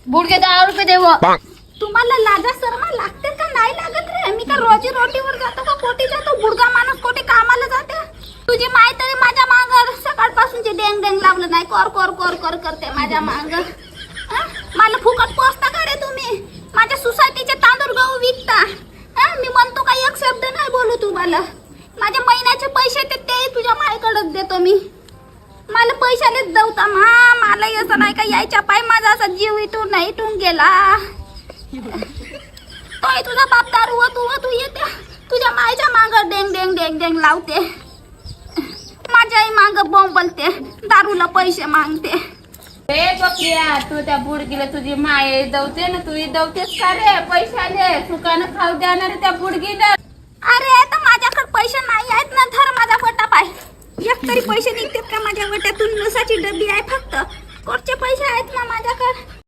बुडके 10 रुपये देव. तुम्हाला लाजा शर्मा लागते का नाही लागत रे? मी का रोजी रोटीवर जातो का कोटी जातो? बुडगा माणूस कोटी कामाला जाते. तुझी माय तरी माझ्या माग सकाळपासूनची डेंग डेंग लावलं नाही, कोर कोर कोर कोर करते माझ्या माग. मला फुकट पोचता का रे तुम्ही? माझ्या सोसायटीचे तांदूळ गहू विकता. मी म्हणतो का एक शब्द नाही बोलू तुम्हाला. माझ्या महिन्याचे पैसे ते तुझ्या मायकडेच देतो मी. मला पैशालेच दवता मला असं नाही का यायच्या पाय माझा असा जीव इटून गेला. तोय तुझा बाप दारू तू येते तुझ्या मायच्या माग डेंग डेंग डेंग डेंग लावते. माझ्या आई माग बोंबलते, दारूला पैसे मागते. ए बकरिया, तू त्या बुडगीला तुझी माय दवते ना, तू दवतेस का रे पैशाले? सुकानं खाऊ देणार त्या बुडगीला. अरे तर माझ्याकडे पैसे नाही आहेत ना, धर माझा वटा पाय. एक तरी पैसे निघतात का माझ्या वट्यातून? नसाची डब्बी आहे फक्त. कोणचे पैसे आहेत ना माझ्याकडे?